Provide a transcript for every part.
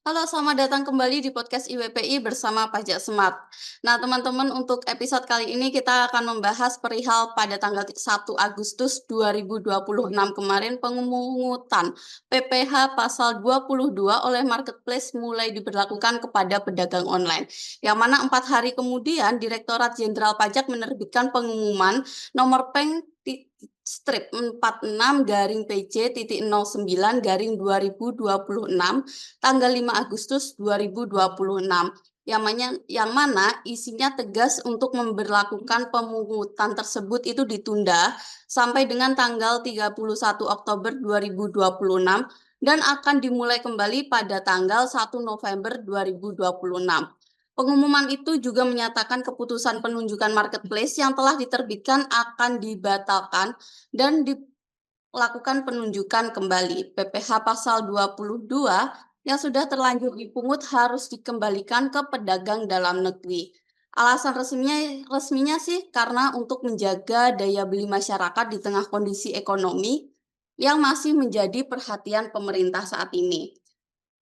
Halo, selamat datang kembali di podcast IWPI bersama Pajak Smart. Nah, teman-teman, untuk episode kali ini kita akan membahas perihal pada tanggal 1 Agustus 2026 kemarin pemungutan PPh pasal 22 oleh Marketplace mulai diberlakukan kepada pedagang online. Yang mana 4 hari kemudian Direktorat Jenderal Pajak menerbitkan pengumuman nomor peng strip 46-PJ.09-2026 tanggal 5 Agustus 2026 yang mana isinya tegas untuk memberlakukan pemungutan tersebut itu ditunda sampai dengan tanggal 31 Oktober 2026 dan akan dimulai kembali pada tanggal 1 November 2026. Pengumuman itu juga menyatakan keputusan penunjukan marketplace yang telah diterbitkan akan dibatalkan dan dilakukan penunjukan kembali. PPh pasal 22 yang sudah terlanjur dipungut harus dikembalikan ke pedagang dalam negeri. Alasan resminya sih karena untuk menjaga daya beli masyarakat di tengah kondisi ekonomi yang masih menjadi perhatian pemerintah saat ini.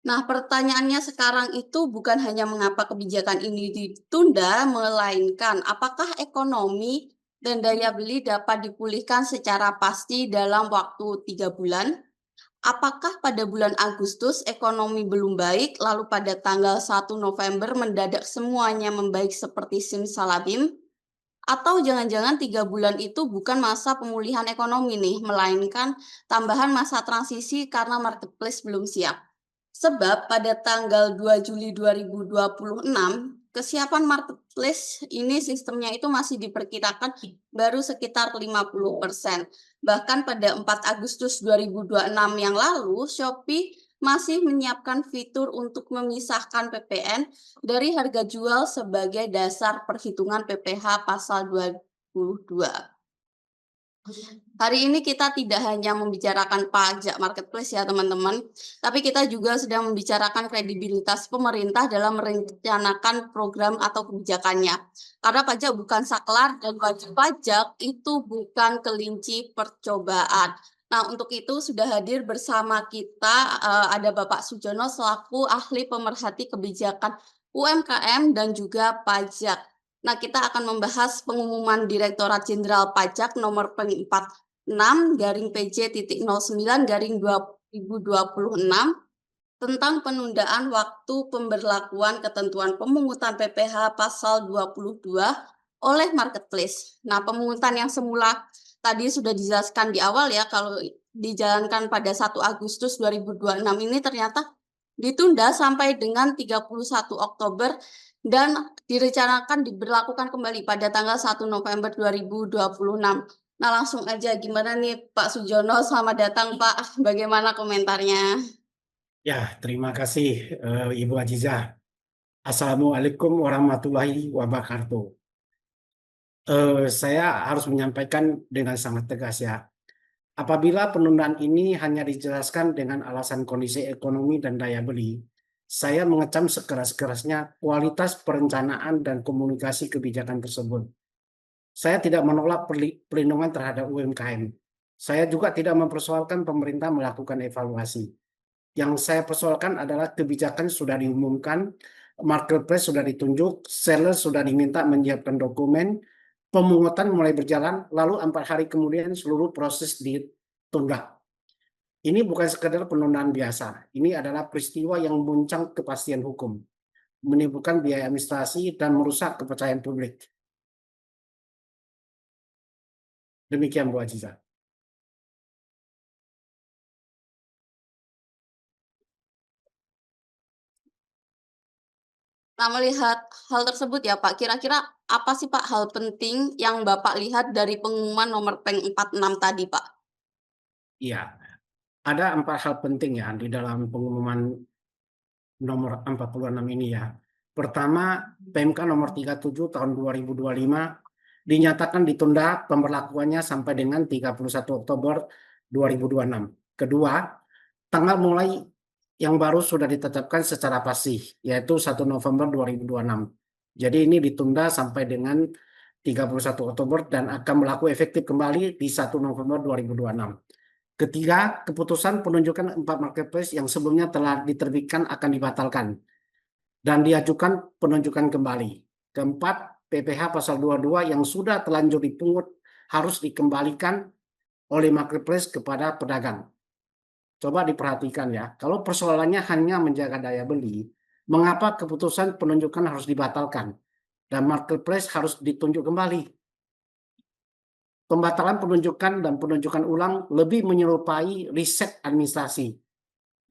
Nah, pertanyaannya sekarang itu bukan hanya mengapa kebijakan ini ditunda, melainkan apakah ekonomi dan daya beli dapat dipulihkan secara pasti dalam waktu 3 bulan? Apakah pada bulan Agustus ekonomi belum baik, lalu pada tanggal 1 November mendadak semuanya membaik seperti simsalabim? Atau jangan-jangan 3 bulan itu bukan masa pemulihan ekonomi nih, melainkan tambahan masa transisi karena marketplace belum siap? Sebab pada tanggal 2 Juli 2026, kesiapan marketplace ini sistemnya itu masih diperkirakan baru sekitar 50%. Bahkan pada 4 Agustus 2026 yang lalu, Shopee masih menyiapkan fitur untuk memisahkan PPN dari harga jual sebagai dasar perhitungan PPh pasal 22. Hari ini kita tidak hanya membicarakan pajak marketplace ya teman-teman, tapi kita juga sedang membicarakan kredibilitas pemerintah dalam merencanakan program atau kebijakannya. Karena pajak bukan saklar dan wajib pajak itu bukan kelinci percobaan. Nah, untuk itu sudah hadir bersama kita ada Bapak Sujono selaku ahli pemerhati kebijakan UMKM dan juga pajak. Nah, kita akan membahas pengumuman Direktorat Jenderal Pajak nomor 46-PJ.09-2026 tentang penundaan waktu pemberlakuan ketentuan pemungutan PPh pasal 22 oleh marketplace. Nah, pemungutan yang semula tadi sudah dijelaskan di awal ya, kalau dijalankan pada 1 Agustus 2026 ini ternyata ditunda sampai dengan 31 Oktober dan direncanakan diberlakukan kembali pada tanggal 1 November 2026. Nah, langsung aja gimana nih Pak Sujono, selamat datang Pak. Bagaimana komentarnya? Ya, terima kasih Ibu Azizah. Assalamualaikum warahmatullahi wabarakatuh. Saya harus menyampaikan dengan sangat tegas ya. Apabila penundaan ini hanya dijelaskan dengan alasan kondisi ekonomi dan daya beli, saya mengecam sekeras-kerasnya kualitas perencanaan dan komunikasi kebijakan tersebut. Saya tidak menolak perlindungan terhadap UMKM. Saya juga tidak mempersoalkan pemerintah melakukan evaluasi. Yang saya persoalkan adalah kebijakan sudah diumumkan, marketplace sudah ditunjuk, seller sudah diminta menyiapkan dokumen, pemungutan mulai berjalan, lalu 4 hari kemudian seluruh proses ditunda. Ini bukan sekedar penundaan biasa, ini adalah peristiwa yang memuncang kepastian hukum, menimbulkan biaya administrasi dan merusak kepercayaan publik. Demikian Bu Aziza. Nah, melihat hal tersebut ya Pak, kira-kira apa sih Pak hal penting yang Bapak lihat dari pengumuman nomor peng 46 tadi Pak? Iya, ada 4 hal penting ya di dalam pengumuman nomor 46 ini ya. Pertama, PMK nomor 37 tahun 2025 dinyatakan ditunda pemberlakuannya sampai dengan 31 Oktober 2026. Kedua, tanggal mulai yang baru sudah ditetapkan secara pasti, yaitu 1 November 2026. Jadi ini ditunda sampai dengan 31 Oktober dan akan berlaku efektif kembali di 1 November 2026. Ketiga, keputusan penunjukan 4 marketplace yang sebelumnya telah diterbitkan akan dibatalkan dan diajukan penunjukan kembali. Keempat, PPh pasal 22 yang sudah terlanjur dipungut harus dikembalikan oleh marketplace kepada pedagang. Coba diperhatikan ya, kalau persoalannya hanya menjaga daya beli, mengapa keputusan penunjukan harus dibatalkan dan marketplace harus ditunjuk kembali? Pembatalan penunjukan dan penunjukan ulang lebih menyerupai riset administrasi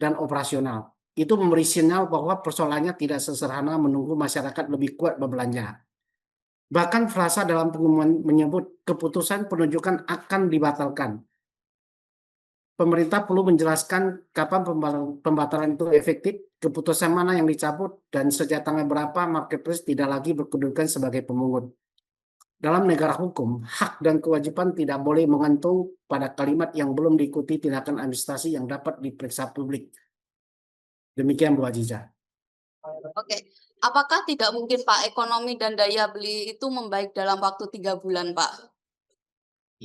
dan operasional. Itu memberi sinyal bahwa persoalannya tidak sesederhana menunggu masyarakat lebih kuat berbelanja. Bahkan frasa dalam pengumuman menyebut keputusan penunjukan akan dibatalkan. Pemerintah perlu menjelaskan kapan pembatalan itu efektif, keputusan mana yang dicabut, dan sejak tanggal berapa marketplace tidak lagi berkedudukan sebagai pemungut. Dalam negara hukum, hak dan kewajiban tidak boleh menggantung pada kalimat yang belum diikuti tindakan administrasi yang dapat diperiksa publik. Demikian Bu Aziza. Oke, apakah tidak mungkin Pak ekonomi dan daya beli itu membaik dalam waktu 3 bulan Pak?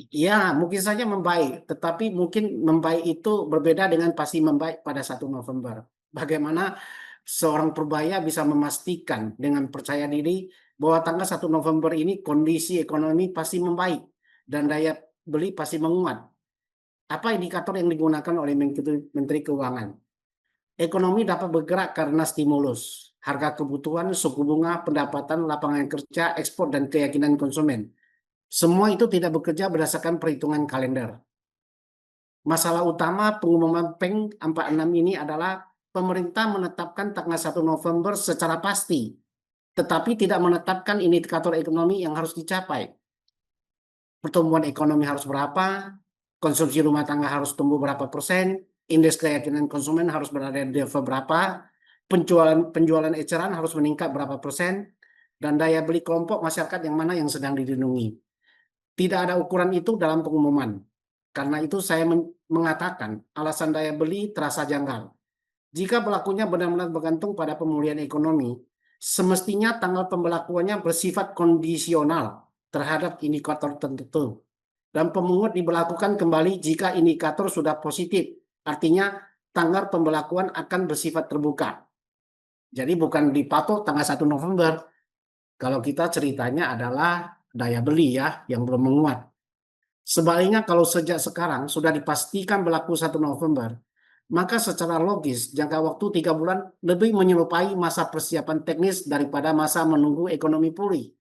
Ya, mungkin saja membaik, tetapi mungkin membaik itu berbeda dengan pasti membaik pada 1 November. Bagaimana seorang purbaya bisa memastikan dengan percaya diri bahwa tanggal 1 November ini kondisi ekonomi pasti membaik dan daya beli pasti menguat. Apa indikator yang digunakan oleh Menteri Keuangan? Ekonomi dapat bergerak karena stimulus, harga kebutuhan, suku bunga, pendapatan, lapangan kerja, ekspor, dan keyakinan konsumen. Semua itu tidak bekerja berdasarkan perhitungan kalender. Masalah utama pengumuman PENG 46 ini adalah pemerintah menetapkan tanggal 1 November secara pasti, tetapi tidak menetapkan indikator ekonomi yang harus dicapai. Pertumbuhan ekonomi harus berapa, konsumsi rumah tangga harus tumbuh berapa persen, indeks keyakinan konsumen harus berada di level berapa, penjualan eceran harus meningkat berapa persen, dan daya beli kelompok masyarakat yang mana yang sedang dilindungi. Tidak ada ukuran itu dalam pengumuman. Karena itu saya mengatakan alasan daya beli terasa janggal. Jika berlakunya benar-benar bergantung pada pemulihan ekonomi, semestinya tanggal pemberlakuannya bersifat kondisional terhadap indikator tertentu. Dan pemungut diberlakukan kembali jika indikator sudah positif. Artinya tanggal pemberlakuan akan bersifat terbuka. Jadi bukan dipatok tanggal 1 November. Kalau kita ceritanya adalah daya beli ya yang belum menguat. Sebaliknya kalau sejak sekarang sudah dipastikan berlaku 1 November, maka secara logis jangka waktu 3 bulan lebih menyerupai masa persiapan teknis daripada masa menunggu ekonomi pulih.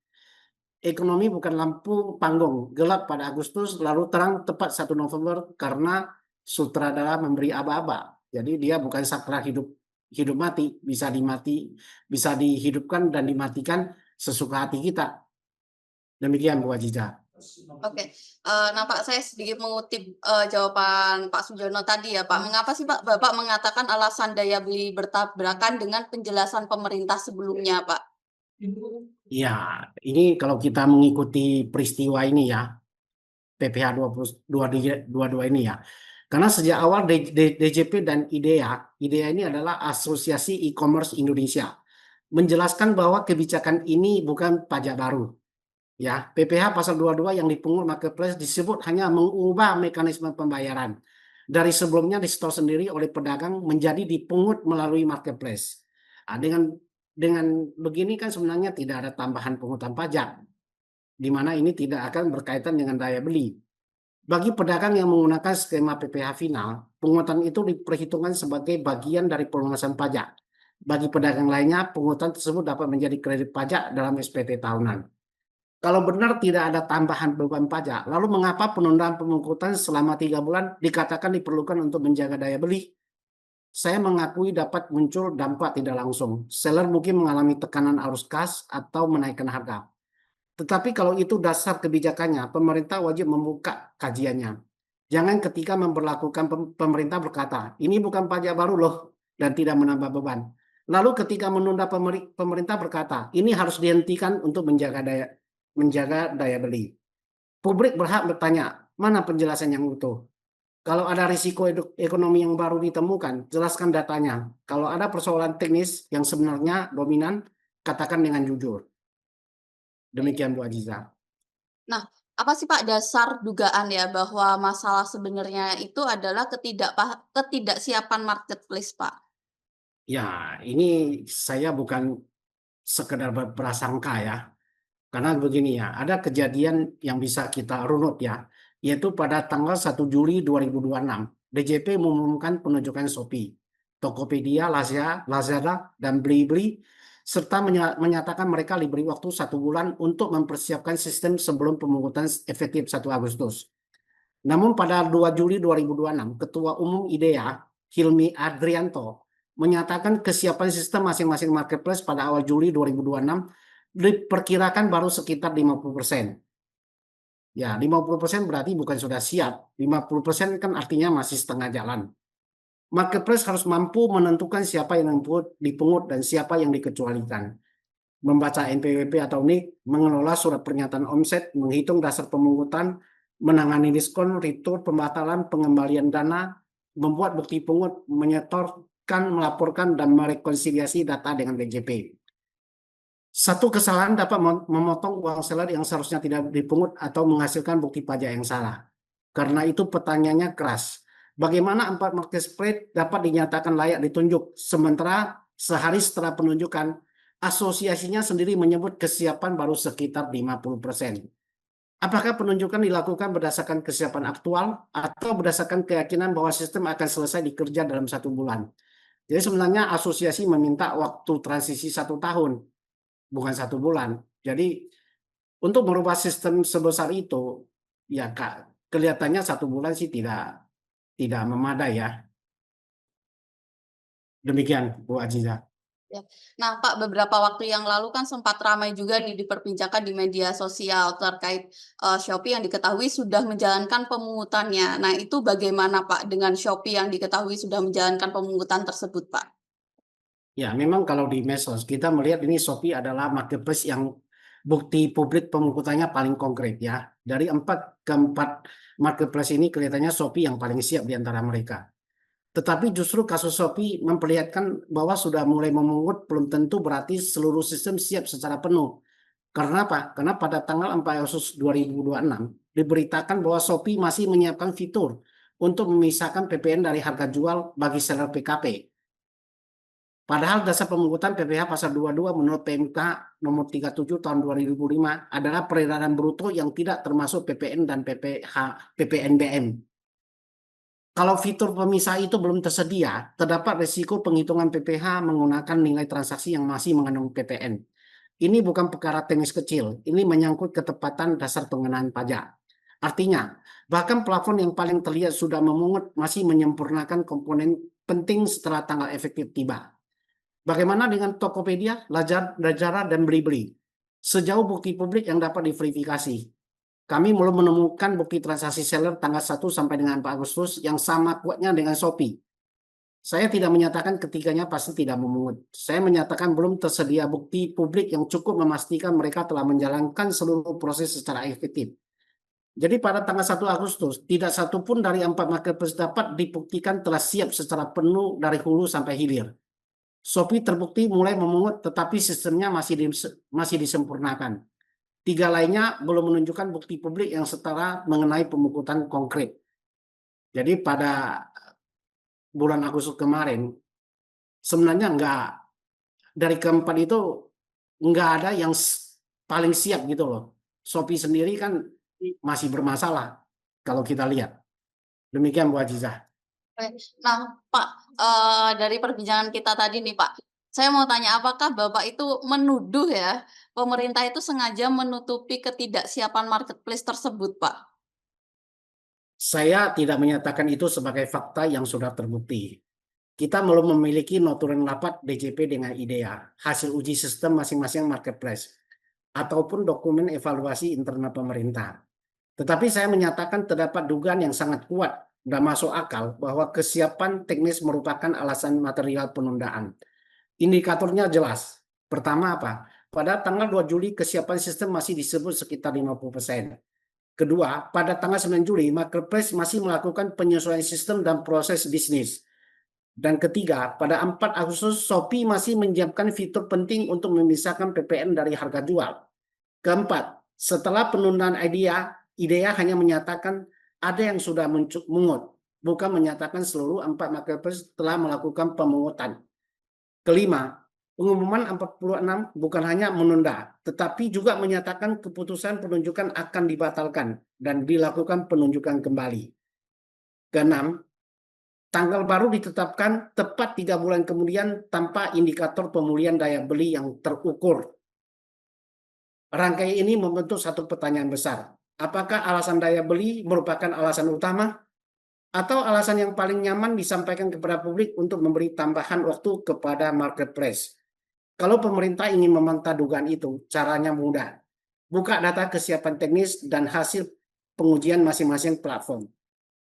Ekonomi bukan lampu panggung gelap pada Agustus lalu terang tepat 1 November karena sutradara memberi aba-aba. Jadi dia bukan sakral hidup mati, bisa dihidupkan dan dimatikan sesuka hati kita. Demikian Bu Aziza. Oke, nah Pak saya sedikit mengutip, jawaban Pak Sujono tadi ya Pak, mengapa sih Pak Bapak mengatakan alasan daya beli bertabrakan dengan penjelasan pemerintah sebelumnya Pak? Ya, ini kalau kita mengikuti peristiwa ini ya, PPh 22 ini ya. Karena sejak awal DJP dan IDEA ini adalah Asosiasi E-commerce Indonesia, menjelaskan bahwa kebijakan ini bukan pajak baru. Ya, PPh pasal 22 yang dipungut marketplace disebut hanya mengubah mekanisme pembayaran dari sebelumnya disetor sendiri oleh pedagang menjadi dipungut melalui marketplace. Nah, dengan begini kan sebenarnya tidak ada tambahan pungutan pajak, di mana ini tidak akan berkaitan dengan daya beli. Bagi pedagang yang menggunakan skema PPh final, pungutan itu diperhitungkan sebagai bagian dari pelunasan pajak. Bagi pedagang lainnya, pungutan tersebut dapat menjadi kredit pajak dalam SPT tahunan. Kalau benar tidak ada tambahan beban pajak, lalu mengapa penundaan pemungutan selama 3 bulan dikatakan diperlukan untuk menjaga daya beli? Saya mengakui dapat muncul dampak tidak langsung. Seller mungkin mengalami tekanan arus kas atau menaikkan harga. Tetapi kalau itu dasar kebijakannya, pemerintah wajib membuka kajiannya. Jangan ketika memperlakukan pemerintah berkata, ini bukan pajak baru loh dan tidak menambah beban. Lalu ketika menunda pemerintah berkata, ini harus dihentikan untuk menjaga daya beli. Publik berhak bertanya, mana penjelasan yang utuh? Kalau ada risiko ekonomi yang baru ditemukan, jelaskan datanya. Kalau ada persoalan teknis yang sebenarnya dominan, katakan dengan jujur. Demikian Bu Aziza. Nah, Apa sih Pak dasar dugaan ya bahwa masalah sebenarnya itu adalah ketidaksiapan marketplace, Pak? Ya, ini saya bukan sekedar berprasangka ya. Karena begini ya, ada kejadian yang bisa kita runut ya, yaitu pada tanggal 1 Juli 2026, DJP mengumumkan penunjukan Shopee, Tokopedia, Lazada, dan Blibli, serta menyatakan mereka diberi waktu 1 bulan untuk mempersiapkan sistem sebelum pemungutan efektif 1 Agustus. Namun pada 2 Juli 2026, Ketua Umum IDEA, Hilmi Adrianto, menyatakan kesiapan sistem masing-masing marketplace pada awal Juli 2026 diperkirakan baru sekitar 50%. Ya, 50% berarti bukan sudah siap. 50% kan artinya masih setengah jalan. Marketplace harus mampu menentukan siapa yang dipungut dan siapa yang dikecualikan. Membaca NPWP atau NIK, mengelola surat pernyataan omset, menghitung dasar pemungutan, menangani diskon, retur, pembatalan, pengembalian dana, membuat bukti pungut, menyetorkan, melaporkan, dan merekonsiliasi data dengan DJP. Satu kesalahan dapat memotong uang seller yang seharusnya tidak dipungut atau menghasilkan bukti pajak yang salah. Karena itu pertanyaannya keras. Bagaimana 4 marketplace dapat dinyatakan layak ditunjuk, sementara sehari setelah penunjukan, asosiasinya sendiri menyebut kesiapan baru sekitar 50%. Apakah penunjukan dilakukan berdasarkan kesiapan aktual atau berdasarkan keyakinan bahwa sistem akan selesai dikerja dalam 1 bulan? Jadi sebenarnya asosiasi meminta waktu transisi 1 tahun, bukan 1 bulan. Jadi untuk merubah sistem sebesar itu, ya Kak, kelihatannya 1 bulan sih tidak memadai ya. Demikian Bu Aziza. Ya. Nah, Pak, beberapa waktu yang lalu kan sempat ramai juga nih diperbincangkan di media sosial terkait, Shopee yang diketahui sudah menjalankan pemungutannya. Nah, itu bagaimana, Pak, dengan Shopee yang diketahui sudah menjalankan pemungutan tersebut, Pak? Ya, memang kalau di medsos kita melihat ini Shopee adalah marketplace yang bukti publik pemungutannya paling konkret ya. Dari 4 ke 4 marketplace ini kelihatannya Shopee yang paling siap di antara mereka. Tetapi justru kasus Shopee memperlihatkan bahwa sudah mulai memungut belum tentu berarti seluruh sistem siap secara penuh. Karena apa? Karena pada tanggal 4 Agustus 2026 diberitakan bahwa Shopee masih menyiapkan fitur untuk memisahkan PPN dari harga jual bagi seller PKP. Padahal dasar pemungutan PPh pasal 22 menurut PMK nomor 37 tahun 2005 adalah peredaran bruto yang tidak termasuk PPN dan PPNBM. Kalau fitur pemisah itu belum tersedia, terdapat risiko penghitungan PPh menggunakan nilai transaksi yang masih mengandung PPN. Ini bukan perkara teknis kecil, ini menyangkut ketepatan dasar pengenaan pajak. Artinya, bahkan plafon yang paling terlihat sudah memungut masih menyempurnakan komponen penting setelah tanggal efektif tiba. Bagaimana dengan Tokopedia, Lazada, dan Blibli? Sejauh bukti publik yang dapat diverifikasi, kami belum menemukan bukti transaksi seller tanggal 1 sampai dengan 4 Agustus yang sama kuatnya dengan Shopee. Saya tidak menyatakan ketiganya pasti tidak memungut. Saya menyatakan belum tersedia bukti publik yang cukup memastikan mereka telah menjalankan seluruh proses secara efektif. Jadi pada tanggal 1 Agustus, tidak satu pun dari 4 marketplace dapat dibuktikan telah siap secara penuh dari hulu sampai hilir. Shopee terbukti mulai memungut tetapi sistemnya masih disempurnakan. 3 lainnya belum menunjukkan bukti publik yang setara mengenai pemungutan konkret. Jadi pada bulan Agustus kemarin, sebenarnya dari keempat itu nggak ada yang paling siap gitu loh. Shopee sendiri kan masih bermasalah kalau kita lihat. Demikian Bu Azizah. Oke. Nah, Pak, dari perbincangan kita tadi nih, Pak, saya mau tanya apakah Bapak itu menuduh ya, pemerintah itu sengaja menutupi ketidaksiapan marketplace tersebut, Pak? Saya tidak menyatakan itu sebagai fakta yang sudah terbukti. Kita belum memiliki notulen rapat DJP dengan IDEA, hasil uji sistem masing-masing marketplace, ataupun dokumen evaluasi internal pemerintah. Tetapi saya menyatakan terdapat dugaan yang sangat kuat dan masuk akal bahwa kesiapan teknis merupakan alasan material penundaan. Indikatornya jelas. Pertama apa? Pada tanggal 2 Juli kesiapan sistem masih disebut sekitar 50%. Kedua, pada tanggal 9 Juli marketplace masih melakukan penyesuaian sistem dan proses bisnis. Dan ketiga, pada 4 Agustus Shopee masih menyiapkan fitur penting untuk memisahkan PPN dari harga jual. Keempat, setelah penundaan IDEA IDEA hanya menyatakan ada yang sudah mengut, bukan menyatakan seluruh 4 marketplace telah melakukan pemungutan. Kelima, pengumuman 46 bukan hanya menunda, tetapi juga menyatakan keputusan penunjukan akan dibatalkan dan dilakukan penunjukan kembali. Keenam, tanggal baru ditetapkan tepat 3 bulan kemudian tanpa indikator pemulihan daya beli yang terukur. Rangkaian ini membentuk satu pertanyaan besar. Apakah alasan daya beli merupakan alasan utama atau alasan yang paling nyaman disampaikan kepada publik untuk memberi tambahan waktu kepada marketplace? Kalau pemerintah ingin membantah dugaan itu, caranya mudah. Buka data kesiapan teknis dan hasil pengujian masing-masing platform.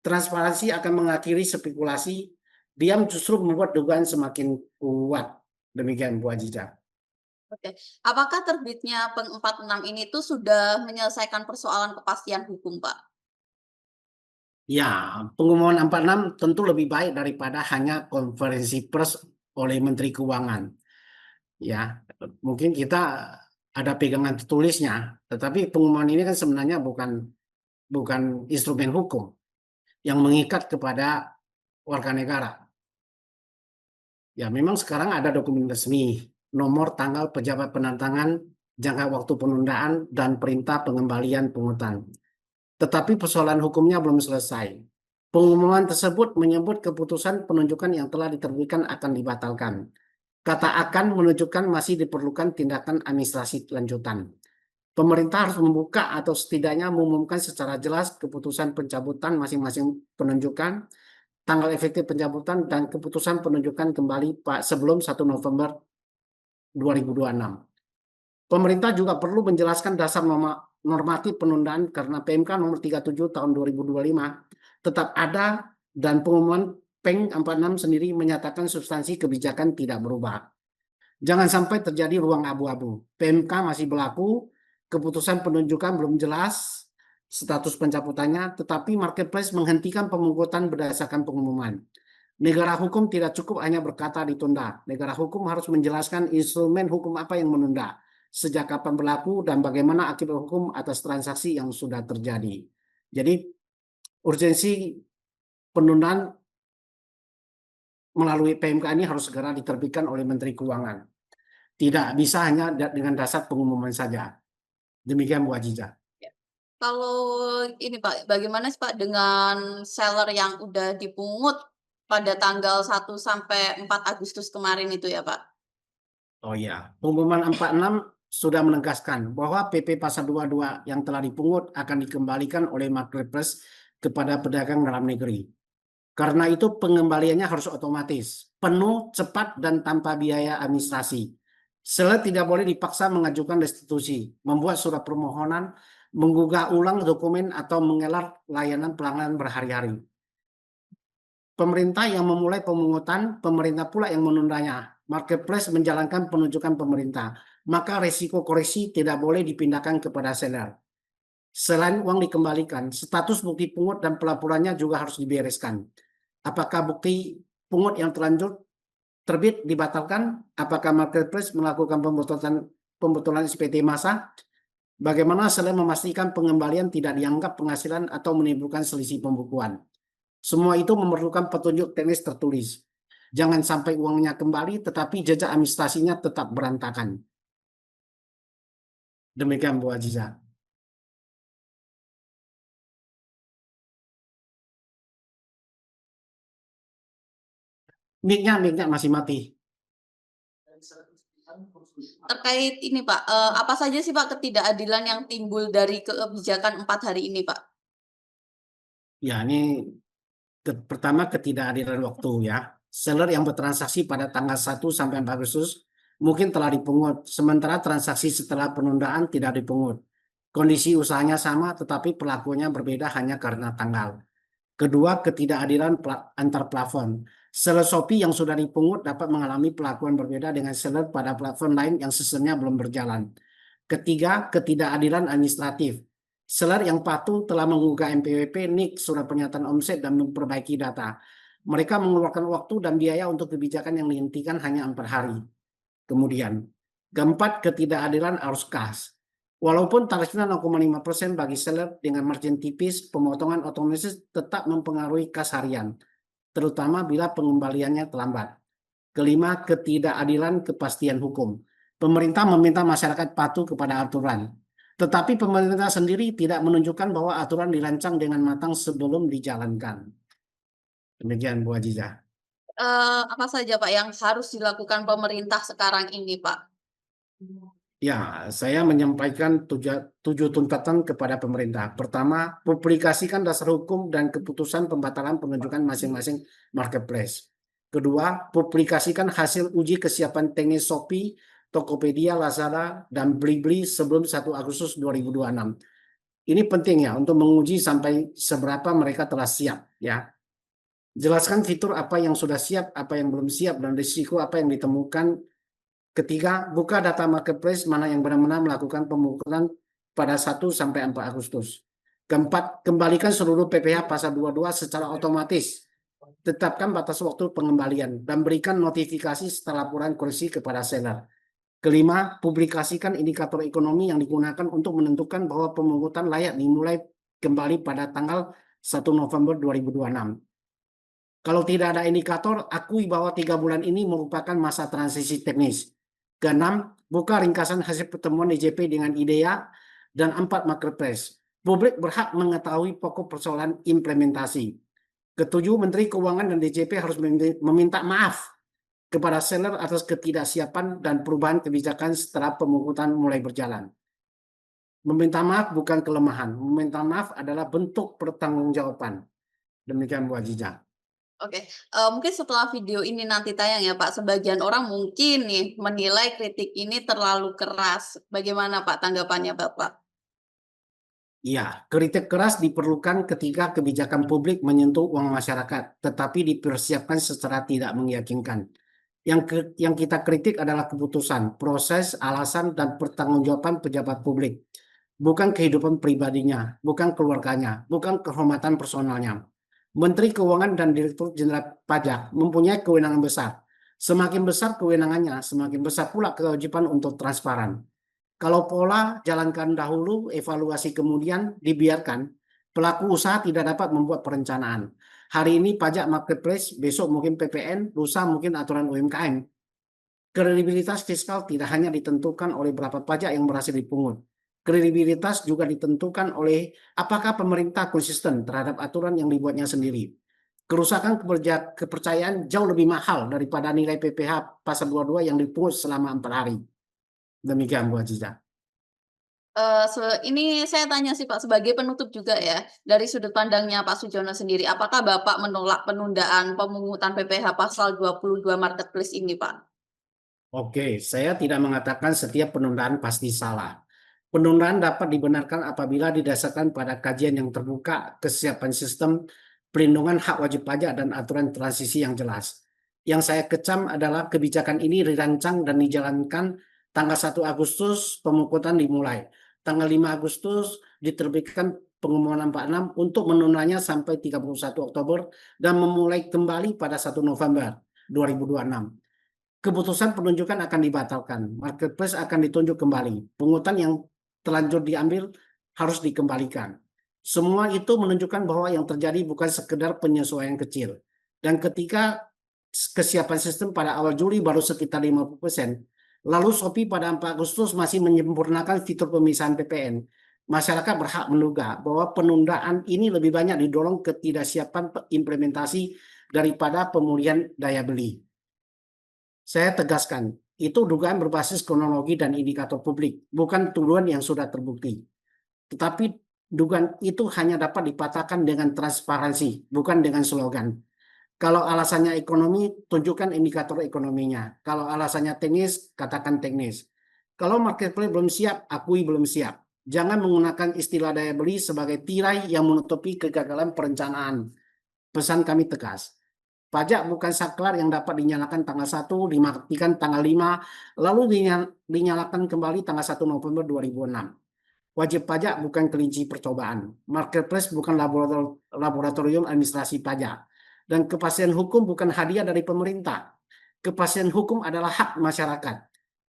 Transparansi akan mengakhiri spekulasi, diam justru membuat dugaan semakin kuat. Demikian Bu Aziza. Oke. Apakah terbitnya Peng 46 ini tuh sudah menyelesaikan persoalan kepastian hukum, Pak? Ya, pengumuman 46 tentu lebih baik daripada hanya konferensi pers oleh Menteri Keuangan. Ya, mungkin kita ada pegangan tertulisnya, tetapi pengumuman ini kan sebenarnya bukan instrumen hukum yang mengikat kepada warga negara. Ya, memang sekarang ada dokumen resmi, nomor tanggal pejabat penandatangan, jangka waktu penundaan, dan perintah pengembalian pungutan. Tetapi persoalan hukumnya belum selesai. Pengumuman tersebut menyebut keputusan penunjukan yang telah diterbitkan akan dibatalkan. Kata akan menunjukkan masih diperlukan tindakan administrasi lanjutan. Pemerintah harus membuka atau setidaknya mengumumkan secara jelas keputusan pencabutan masing-masing penunjukan, tanggal efektif pencabutan, dan keputusan penunjukan kembali sebelum 1 November 2026. Pemerintah juga perlu menjelaskan dasar normatif penundaan karena PMK nomor 37 tahun 2025 tetap ada dan pengumuman Peng 46 sendiri menyatakan substansi kebijakan tidak berubah. Jangan sampai terjadi ruang abu-abu. PMK masih berlaku, keputusan penunjukan belum jelas, status pencabutannya, tetapi marketplace menghentikan pemungutan berdasarkan pengumuman. Negara hukum tidak cukup hanya berkata ditunda. Negara hukum harus menjelaskan instrumen hukum apa yang menunda, sejak kapan berlaku, dan bagaimana akibat hukum atas transaksi yang sudah terjadi. Jadi, urgensi penundaan melalui PMK ini harus segera diterbitkan oleh Menteri Keuangan. Tidak bisa hanya dengan dasar pengumuman saja. Demikian Bu Aziza. Kalau ini Pak, bagaimana sih Pak dengan seller yang udah dipungut pada tanggal 1 sampai 4 Agustus kemarin itu ya Pak? Oh ya, pengumuman 46 sudah menegaskan bahwa PP Pasar 22 yang telah dipungut akan dikembalikan oleh marketplace kepada pedagang dalam negeri. Karena itu pengembaliannya harus otomatis, penuh, cepat, dan tanpa biaya administrasi. Seller tidak boleh dipaksa mengajukan restitusi, membuat surat permohonan, menggugah ulang dokumen, atau mengelak layanan pelanggan berhari-hari. Pemerintah yang memulai pemungutan, pemerintah pula yang menundanya. Marketplace menjalankan penunjukan pemerintah, maka resiko koreksi tidak boleh dipindahkan kepada seller. Selain uang dikembalikan, status bukti pungut dan pelaporannya juga harus dibereskan. Apakah bukti pungut yang terlanjur terbit dibatalkan? Apakah marketplace melakukan pembetulan SPT masa? Bagaimana seller memastikan pengembalian tidak dianggap penghasilan atau menimbulkan selisih pembukuan? Semua itu memerlukan petunjuk teknis tertulis. Jangan sampai uangnya kembali, tetapi jejak administrasinya tetap berantakan. Demikian Bu Aziza. Mic-nya masih mati. Terkait ini Pak, apa saja sih Pak ketidakadilan yang timbul dari kebijakan 4 hari ini Pak? Ya, ini pertama ketidakadilan waktu ya. Seller yang bertransaksi pada tanggal 1 sampai 4 Agustus mungkin telah dipungut, sementara transaksi setelah penundaan tidak dipungut. Kondisi usahanya sama, tetapi perlakuannya berbeda hanya karena tanggal. Kedua, ketidakadilan antar platform. Seller Shopee yang sudah dipungut dapat mengalami perlakuan berbeda dengan seller pada platform lain yang sistemnya belum berjalan. Ketiga, ketidakadilan administratif. Seller yang patuh telah mengunggah NPWP, NIK, surat pernyataan omset, dan memperbaiki data. Mereka mengeluarkan waktu dan biaya untuk kebijakan yang dihentikan hanya 4 hari. Kemudian, keempat, ketidakadilan arus kas. Walaupun tarifnya 0,5% bagi seller dengan margin tipis, pemotongan otomatis tetap mempengaruhi kas harian, terutama bila pengembaliannya terlambat. Kelima, ketidakadilan kepastian hukum. Pemerintah meminta masyarakat patuh kepada aturan, tetapi pemerintah sendiri tidak menunjukkan bahwa aturan dirancang dengan matang sebelum dijalankan. Demikian Bu Aziza. Apa saja Pak yang harus dilakukan pemerintah sekarang ini Pak? Ya, saya menyampaikan tujuh tuntutan kepada pemerintah. Pertama, publikasikan dasar hukum dan keputusan pembatalan penunjukan masing-masing marketplace. Kedua, publikasikan hasil uji kesiapan teknis Shopee, Tokopedia, Lazada, dan Blibli sebelum 1 Agustus 2026. Ini penting ya untuk menguji sampai seberapa mereka telah siap ya. Jelaskan fitur apa yang sudah siap, apa yang belum siap, dan risiko apa yang ditemukan. Ketiga, buka data marketplace mana yang benar-benar melakukan pemukulan pada 1 sampai 4 Agustus. Keempat, kembalikan seluruh PPh pasal 22 secara otomatis. Tetapkan batas waktu pengembalian dan berikan notifikasi setelah laporan koreksi kepada seller. Kelima, publikasikan indikator ekonomi yang digunakan untuk menentukan bahwa pemungutan layak dimulai kembali pada tanggal 1 November 2026. Kalau tidak ada indikator, akui bahwa 3 bulan ini merupakan masa transisi teknis. Keenam, buka ringkasan hasil pertemuan DJP dengan IDEA dan 4 marketplace. Publik berhak mengetahui pokok persoalan implementasi. Ketujuh, Menteri Keuangan dan DJP harus meminta maaf kepada seller atas ketidaksiapan dan perubahan kebijakan setelah pemungutan mulai berjalan. Meminta maaf bukan kelemahan. Meminta maaf adalah bentuk pertanggungjawaban. Demikian Bu Aziza. Oke, mungkin setelah video ini nanti tayang ya Pak, sebagian orang mungkin nih menilai kritik ini terlalu keras. Bagaimana Pak tanggapannya Bapak? Ya, kritik keras diperlukan ketika kebijakan publik menyentuh uang masyarakat, tetapi dipersiapkan secara tidak meyakinkan. Yang kita kritik adalah keputusan, proses, alasan, dan pertanggungjawaban pejabat publik. Bukan kehidupan pribadinya, bukan keluarganya, bukan kehormatan personalnya. Menteri Keuangan dan Direktur Jenderal Pajak mempunyai kewenangan besar. Semakin besar kewenangannya, semakin besar pula kewajiban untuk transparan. Kalau pola jalankan dahulu, evaluasi kemudian dibiarkan, pelaku usaha tidak dapat membuat perencanaan. Hari ini pajak marketplace, besok mungkin PPN, lusa mungkin aturan UMKM. Kredibilitas fiskal tidak hanya ditentukan oleh berapa pajak yang berhasil dipungut. Kredibilitas juga ditentukan oleh apakah pemerintah konsisten terhadap aturan yang dibuatnya sendiri. Kerusakan kepercayaan jauh lebih mahal daripada nilai PPh pasal 22 yang dipungut selama 4 hari. Demikian Bu Aziza. Ini saya tanya sih Pak, sebagai penutup juga ya, dari sudut pandangnya Pak Sujono sendiri, apakah Bapak menolak penundaan pemungutan PPh pasal 22 marketplace ini Pak? Oke, saya tidak mengatakan setiap penundaan pasti salah. Penundaan dapat dibenarkan apabila didasarkan pada kajian yang terbuka, kesiapan sistem, perlindungan hak wajib pajak, dan aturan transisi yang jelas. Yang saya kecam adalah kebijakan ini dirancang dan dijalankan tanggal 1 Agustus pemungutan dimulai. Tanggal 5 Agustus diterbitkan pengumuman 46 untuk menundanya sampai 31 Oktober dan memulai kembali pada 1 November 2026. Keputusan penunjukan akan dibatalkan, marketplace akan ditunjuk kembali, pungutan yang terlanjur diambil harus dikembalikan. Semua itu menunjukkan bahwa yang terjadi bukan sekedar penyesuaian kecil. Dan ketika kesiapan sistem pada awal Juli baru sekitar 50%, lalu Shopee pada 4 Agustus masih menyempurnakan fitur pemisahan PPN, masyarakat berhak menduga bahwa penundaan ini lebih banyak didorong ketidaksiapan implementasi daripada pemulihan daya beli. Saya tegaskan, itu dugaan berbasis kronologi dan indikator publik, bukan tuduhan yang sudah terbukti. Tetapi dugaan itu hanya dapat dipatahkan dengan transparansi, bukan dengan slogan. Kalau alasannya ekonomi, tunjukkan indikator ekonominya. Kalau alasannya teknis, katakan teknis. Kalau marketplace belum siap, akui belum siap. Jangan menggunakan istilah daya beli sebagai tirai yang menutupi kegagalan perencanaan. Pesan kami tegas. Pajak bukan saklar yang dapat dinyalakan tanggal 1, dimatikan tanggal 5, lalu dinyalakan kembali tanggal 1 November 2006. Wajib pajak bukan kelinci percobaan. Marketplace bukan laboratorium administrasi pajak. Dan kepastian hukum bukan hadiah dari pemerintah. Kepastian hukum adalah hak masyarakat.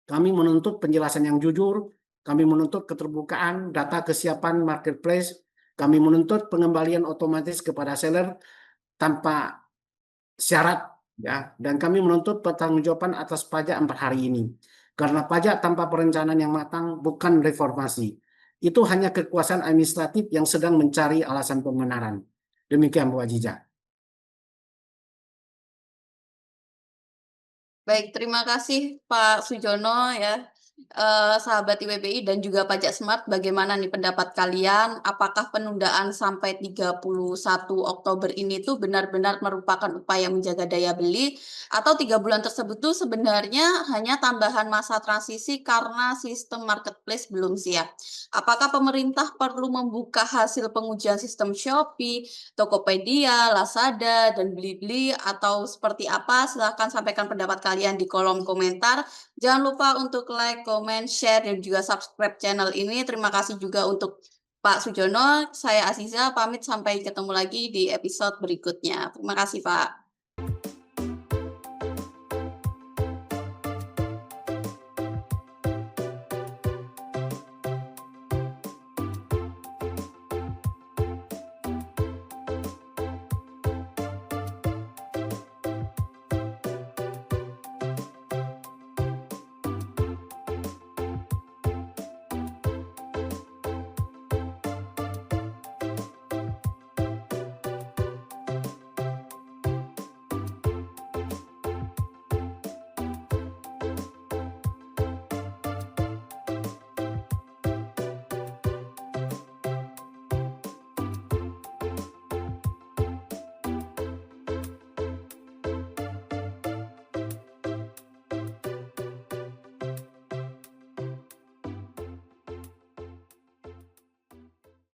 Kami menuntut penjelasan yang jujur, Kami menuntut keterbukaan data kesiapan marketplace. Kami menuntut pengembalian otomatis kepada seller tanpa syarat, ya, dan kami menuntut pertanggungjawaban atas pajak 4 hari ini. Karena pajak tanpa perencanaan yang matang bukan reformasi. Itu hanya kekuasaan administratif yang sedang mencari alasan pembenaran. Demikian Bu Aziza. Baik, terima kasih Pak Sujono ya, sahabat IWBI dan juga Pajak Smart. Bagaimana nih pendapat kalian? Apakah penundaan sampai 31 Oktober ini tuh benar-benar merupakan upaya menjaga daya beli atau 3 bulan tersebut tuh sebenarnya hanya tambahan masa transisi karena sistem marketplace belum siap? Apakah pemerintah perlu membuka hasil pengujian sistem Shopee, Tokopedia, Lazada, dan Blibli atau seperti apa? Silahkan sampaikan pendapat kalian di kolom komentar. Jangan lupa untuk like, comment, share, dan juga subscribe channel ini. Terima kasih juga untuk Pak Sujono. Saya Aziza, pamit sampai ketemu lagi di episode berikutnya. Terima kasih, Pak.